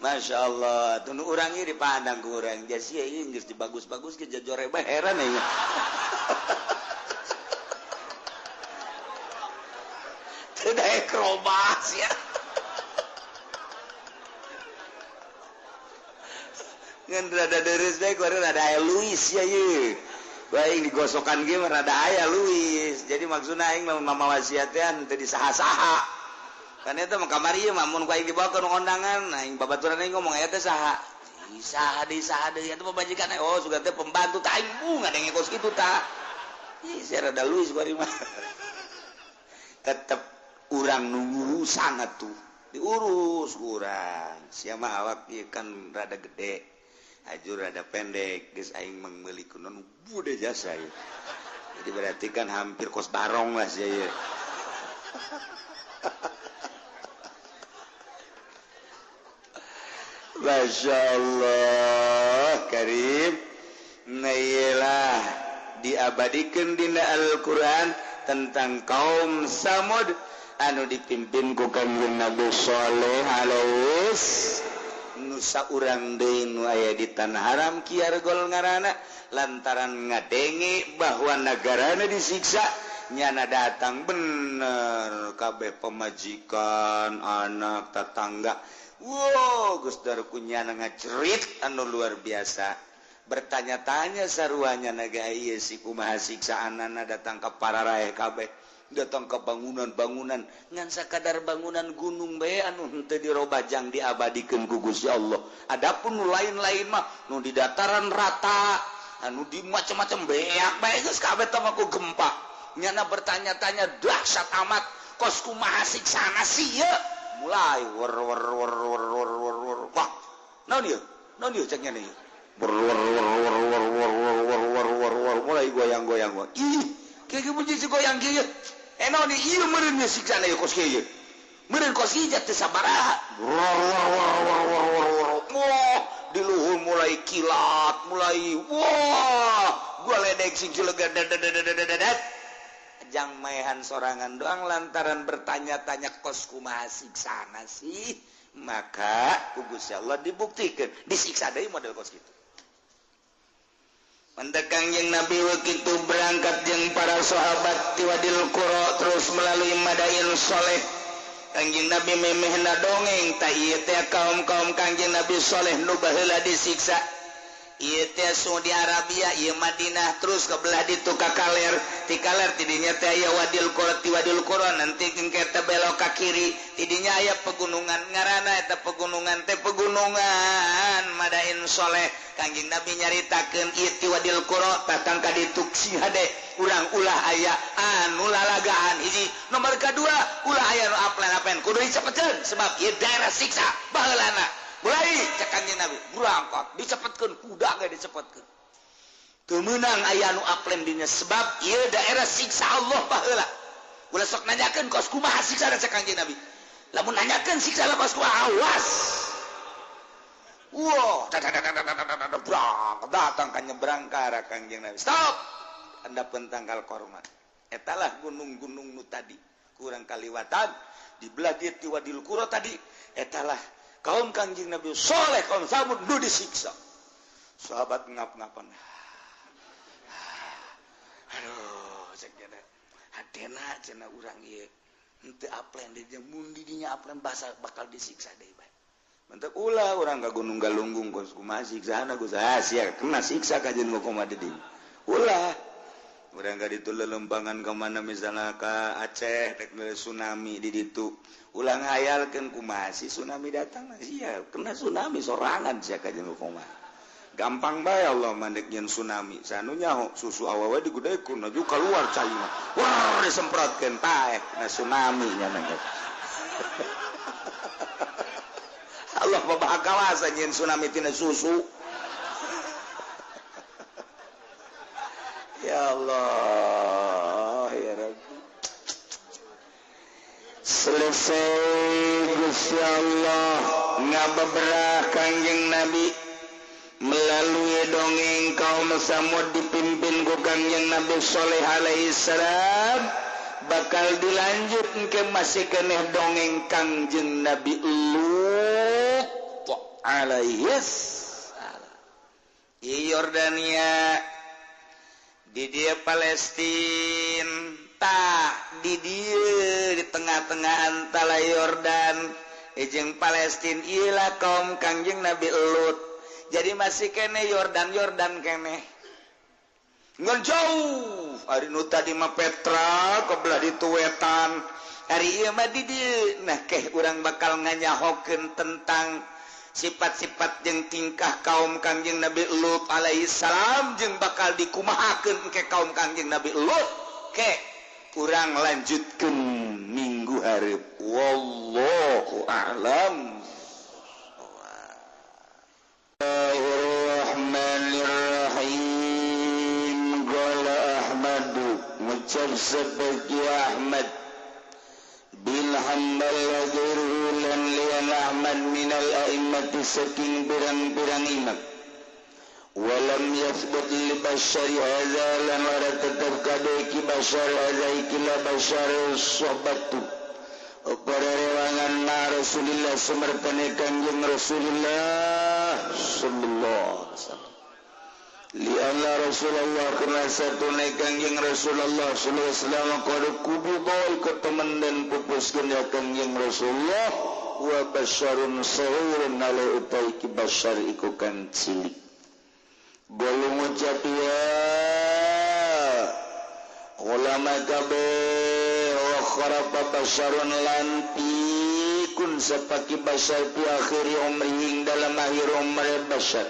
Masya Allah tuh urang ieu dipandang ku urang jas ieu geus dibagus-bagus ke jajore bae heran ya teu daek robas ya ngan rada deres bae ku rada aya luis ya ieu bae digosokan ge rada aya luis jadi maksudna aing mah mamawasiat teh teu disaha-saha kan eta mah kamari ieu mah mun ku aing dibawa ke kondangan aing babaturan aing ngomong aya teh saha saha deui eta pamajikan oh sugan teh pembantu teh aing ngadenge kos kitu tah ih saya rada luis bari mah tetep urang nurusan atuh diurus urang sia mah awak ieu kan rada gede ajur rada pendek geus aing meuli kunaon bude jasa ieu jadi berarti kan hampir kos barong lah sia ieu Masya Allah Karim Nailah diabadikan dina Al-Quran tentang kaum Samud anu dipimpin ku kanjeng Nabi Saleh alaihi nusa urang deui nu aya di tanah haram kiargol ngaranna lantaran ngadenge bahwa negarana disiksa nyana datang bener kabeh pemajikan anak tetangga. Wow, Gus Darku nyana ngacerit anu luar biasa. Bertanya-tanya saruanya naga ieu si kumaha siksaanana datang ke pararaeh kabeh, datang ke bangunan-bangunan ngan sakadar bangunan gunung bae anu henteu dirobajang diabadikeun ku Gusti Allah. Adapun nu lain-lain mah nu di dataran rata, anu di macam-macam beak bae geus kabeh teh mah ku gempa. Nyana bertanya-tanya dahsyat amat kos kumaha siksana sieun. Mulai wor wah naon ieu cek nya ieu mulai goyang-goyang ih kieu mun goyang kieu naon ieu meureun ieu siksana ieu kos kieu meureun kos ieu teh sabaraha di luhur mulai kilat mulai wah gua ledek sing cilegan jang maehan sorangan doang lantaran bertanya-tanya kos kumaha siksana sih maka ku Gusti Allah dibuktikan disiksa deui model kos kitu. Mentek Kangjeng Nabi wakitu berangkat jeung para sahabat ti Wadil Qura terus melalui Madain Saleh. Kangjeng Nabi memehna dongeng ta ieu teh kaum-kaum Kangjeng Nabi Saleh nu baheula disiksa. Ieu teh Saudi Arabia, ieu Madinah terus ke belah ditu ka Kaler, ti Kaler tidinya teh aya Wadil Qura, ti Wadil Qura nanti engke teh belok ka kiri, tidinya aya pegunungan ngaranna eta pegunungan teh pegunungan Madain Saleh. Kanjeng Nabi nyaritakeun ieu ti Wadil Qura datang ka ditu Cihade, urang ulah aya anu lalagaan hiji. Nomor kadua ulah aya nu aplen-aplen kudu dicepetkeun sebab ieu daerah siksa baheulana. Mulai cek Kanjeng Nabi berangkat dicepetkeun kuda ge dicepetkeun teu meunang aya anu aplen dinya sebab ieu daerah siksa Allah baheula ulah sok nanyakeun kos kumaha siksa cek Kanjeng Nabi lamun nanyakeun siksa kos kumaha awas wow datang ka nyebrang ka arah Kanjeng Nabi stop handapeun tangkal kormat etalah gunung-gunung nu tadi kurang kaliwatan di belah dieu ti Wadil Qura tadi etalah kaum Kanjeng Nabi Saleh kaum Samud nu disiksa. Sahabat ngap-ngapan. Aduh, cek nya hatena cenah urang ieu. Henteu aplen di mun di dinya aplen bakal disiksa deui bae. Mentek ulah urang ka Gunung Galunggung kos kumaha siksana Gus sia kena siksa ka jeung kumaha di dinya. Ulah urang ka ditu lelempangan ka mana misalna ka Aceh rek tsunami di ditu. Ulang hayalkeun kumaha si tsunami datang sia kena tsunami sorangan sia ka jeung kumaha gampang bae Allah mandek nyeun tsunami sanunya susu awewe digudekeun aju keluar cai mah wah disemprotkeun pae na tsunami nya nang Allah babah kawasa nyeun tsunami tina susu ya Allah ya Rabbi selesai Gusti Allah ngabeberah Kanjeng Nabi melalui dongeng kaum Samud dipimpin ku Kanjeng Nabi Saleh alaihi salam bakal dilanjut ke masih keneh dongeng Kanjeng Nabi Lut alaihi salam di Yordania di dia Palestina di dia di tengah-tengah antara Yordan jeung Palestina ilah kaum Kanjeng Nabi Lut jadi masih kene Yordan kene ngan jauh ari nu tadi mah Petra kebelah ditu wetan orang bakal nganyahokeun tentang sifat-sifat jeung tingkah kaum Kangjeng Nabi Lut alaihissalam jeung bakal dikumahakeun ke kaum Kangjeng Nabi Lut ke kurang lanjutkeun minggu hareup wallahu a'lam. Bismillahirrahmanirrahim. Qala Ahmadu ngucap sebagai Ahmad bil hambal ghairulan lian Ahmad minal a'immati saking birang-birang imam walam yathbut li bashari hadza lan wara tetap kadeki bashar hadza ikila bashar sohbatu perewangan ma Rasulillah sumertane Kangjeng Rasulullah sallallahu alaihi wasallam li anna Rasulullah kana satune Kangjeng Rasulullah sallallahu alaihi wasallam qad kubudai ketemen dan pupuskeun ya Kangjeng Rasulullah wa basyarun sahurun ala utai ki basyar iku kan cilik golong ngucap ya ulama kabeh wa kharafa basyarun lantikun sapaki basyar fi akhiri umri dalam akhir umri basyar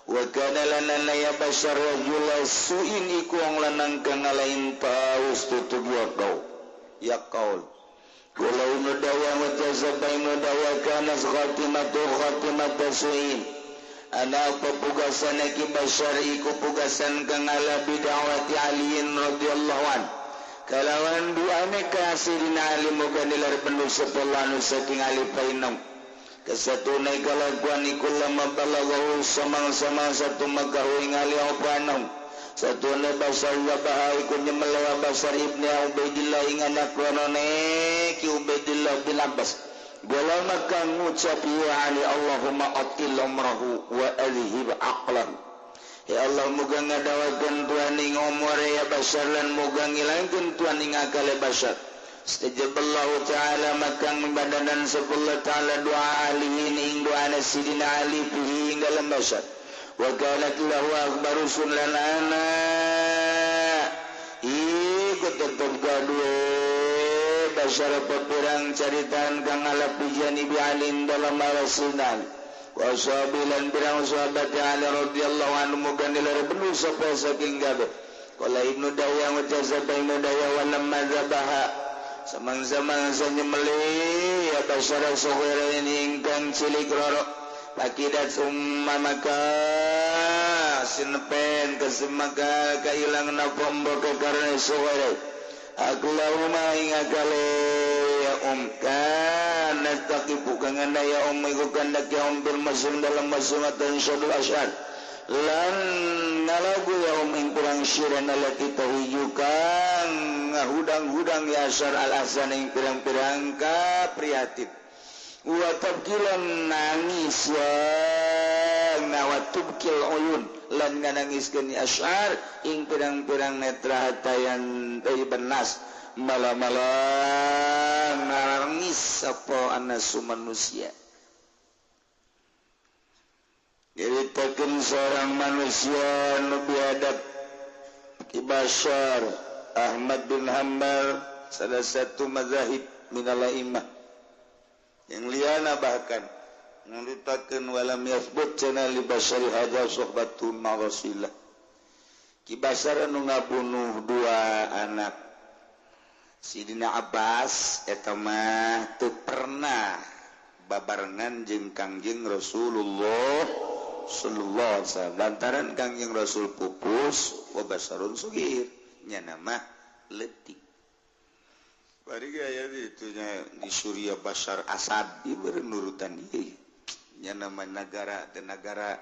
wa kana lana ya basyar rajula su'in iku wong lanang kang lain paus tutup ya qaul walau nudawa wa tazabai nudawa kana khatimatu su'in ana pepugasan ki basyar iku pugasan kang ala bidawati aliin radhiyallahu an kalawan duane ka Sayyidina Ali moga nilar penuh sepelanu saking Ali painam kesatune kalakuan iku lama balaghu samang-samang satu magawe ngali opanam satune basar wabah iku nyemelawa basar ibni Ubaidillah ing anak ronone ki Ubaidillah bin Abbas bola maka ngucap ya Ali Allahumma atil umrahu wa alhib aqlahu ya Allah muga ngadawakeun Tuhan ing umur ya basar lan muga ngilangkeun Tuhan ing akal basar istajaballahu ta'ala maka membadanan sepuluh ta'ala doa alihin ing doa Sayyidina Ali fihi ing dalam basar wa kanat lahu akhbaru sunlana ikut tetap gadue basyar pepirang caritaan kang ala pijani bi alim dalam rasulullah wa sahabilan pirang sahabat Ali radhiyallahu anhu muga nilar benuh sapa saking gabe qala ibnu dawya wa jazaba ibnu dawya wa lamma zabaha samang-samang sanyemeli ya basyar saghira ingkang cilik roro pakidat summa maka sinepen kesemaka kailang napombo ke karena saghira Allahumma ingakale ya kan nastaqifu kang anda ya iku kandak ya bil masum dalam masumatan syadul asyad lan nalagu ya ing kurang syiran alati tahijukan ngahudang-hudang ya asyar al-ahsan ing pirang-pirang ka prihatin wa tabkilan nangis ya nawatubkil uyun lan nganangiskeun asyar ing pirang-pirang netra hatayan dari benas malam-malam nangis apa anasu manusia ceritakeun seorang manusia nu biadab ki Basyar Ahmad bin Hanbal salah satu mazahib minal a'immah yang liana bahkan nuritakeun walam yathbut cana li Basyar hadza suhbatun ma Rasulillah ki Basyar anu ngabunuh dua anak Sidina Abbas eta mah teu pernah babarengan jeung Kangjeng Rasulullah sallallahu alaihi wasallam lantaran Kangjeng Rasul pupus wa Basyarun sugir nya nama leutik bari gaya ditunya di Suriah Bashar Asad diberi nurutan ieu nya nama negara teh negara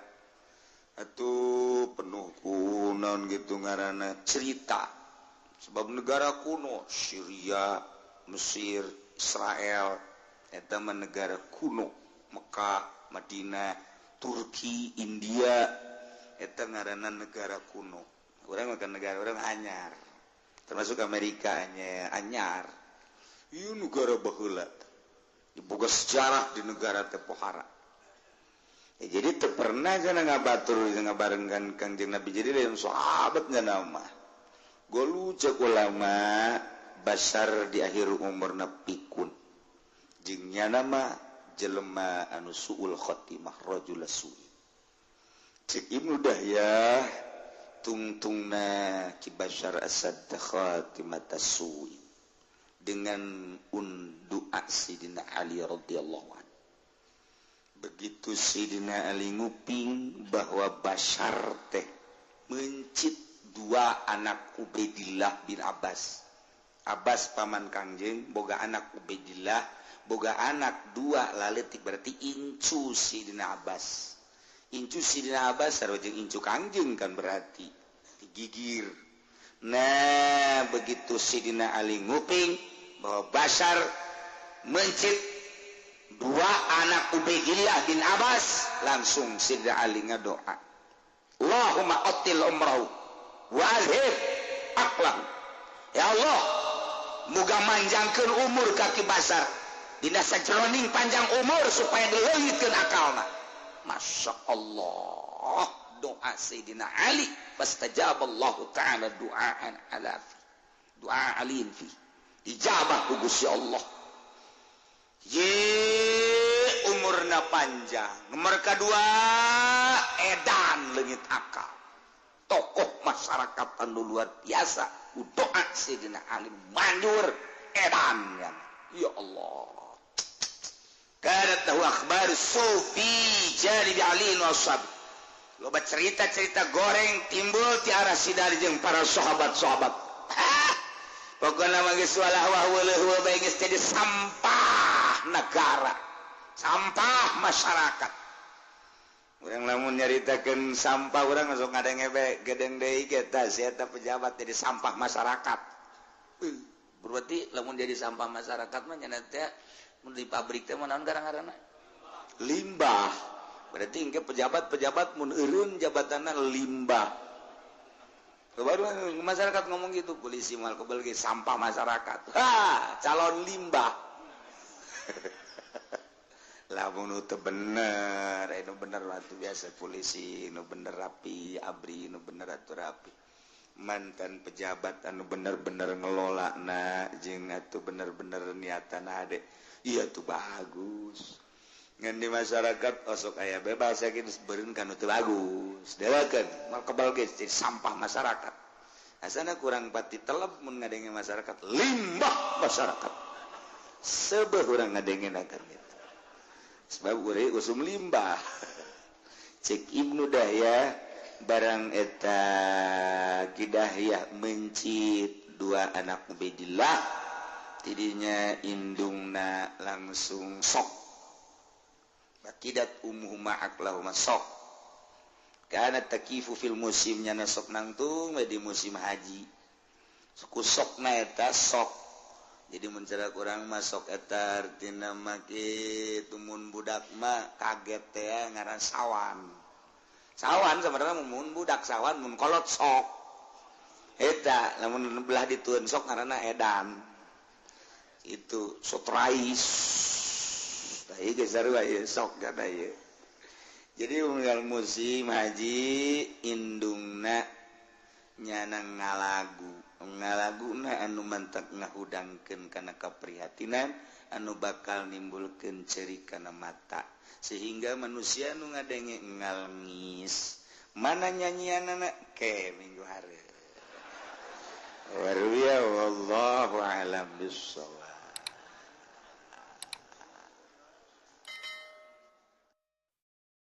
atuh penuh kunon gitu ngaranna cerita sebab negara kuno Syria, Mesir, Israel eta mah negara kuno Mekah, Madinah, Turki, India eta ngaranna negara kuno. Urang mah negara urang anyar. Termasuk Amerika anyar. Ieu negara baheula. Boga sejarah di negara teh pohara. Jadi teu pernah kana ngabatur ngabarengkan Kangjeng Nabi jadi lain sahabat nya nama. Golu cek ulama basar di akhir umurna pikun jeung nama jelema anu suul khotimah rajul su'i cek Ibnu Dahyah tungtungna Ki Bashar Asad khatimah su'i dengan doa Sidina Ali radhiyallahu anhu. Begitu Sidina Ali nguping bahwa Bashar teh mencit dua anak Ubaidillah bin Abbas. Abbas paman Kangjeng boga anak Ubaidillah, boga anak dua laletik berarti incu Sidina Abbas. Incu Sidina Abbas sareng incu Kangjeng kan berarti digigir. Nah, begitu Sidina Ali nguping bahwa Bashar mencit dua anak Ubaidillah bin Abbas, langsung Sidina Ali ngadoa, Allahumma atil umrahu wa azhib aqlahu. Ya Allah, muga manjangkeun umur kaki Bashar dina sajroning panjang umur supaya dileulitkeun akalna. Masya Allah, doa Sayyidina Ali fastajaballahu ta'ala du'aan alafi doa alin fi ijabah ku Gusti Allah. Umurna panjang. Nomor kedua edan leungit akal, tokoh masyarakat anu luar biasa. Doa Sayyidina Ali manjur edan ya Allah. Kana tahu akhbar sufi jadi bi Ali wasab. Loba cerita-cerita goreng timbul ti arah sidari jeung para sahabat-sahabat. Pokoknya magis walah bae geus jadi sampah negara, sampah masyarakat. Urang lamun nyaritakeun sampah urang sok ngadenge bae gedeng deui ge tah sia eta pejabat jadi sampah masyarakat. Berarti lamun jadi sampah masyarakat mah nya teh mun di pabrik teh mah naon garang-garangna? Limbah. Berarti engke pejabat-pejabat mun eureun jabatanna limbah. Baru masyarakat ngomong gitu, polisi mal kebal ge sampah masyarakat. Calon limbah. Lamun teu bener, anu bener atuh biasa polisi, nu bener rapi, abri nu bener atuh rapi. Mantan pejabat anu bener-bener ngelolana jeung atuh bener-bener niatana hade. Iya tuh bagus. Ngan di masyarakat osok aya bebas saking beureun kan teu bagus. Deweukeun mal kebal ge jadi sampah masyarakat. Asana kurang pati teleb mun ngadenge masyarakat limbah masyarakat. Sebeuh urang ngadengenakeun kitu. Sebab urang usum limbah. Cek Ibnu Dahyah barang eta Ki Dahyah mencit dua anak Ubaidillah tidinya indungna langsung sok. Akidat umuhuma aklahuma sok. Kana takifu fil musimnya nasok nangtung di musim haji. Suku sokna eta sok. Jadi mencerak orang masuk eta artina make tumun budak mah kaget teh ngaran sawan. Sawan sebenarnya mun budak sawan mun kolot sok. Eta lamun belah ditueun sok ngaranna edan. Itu sotrais. Tah ieu sarua ieu sok kana ieu. Jadi unggal musim haji indungna nyana ngalaguna anu mantak ngahudangkeun kana kaprihatinan anu bakal nimbulkeun ceuri kana mata sehingga manusia nu ngadenge ngalngis mana nyanyianana ke minggu hari. Waruya wallahu a'lam bissawab.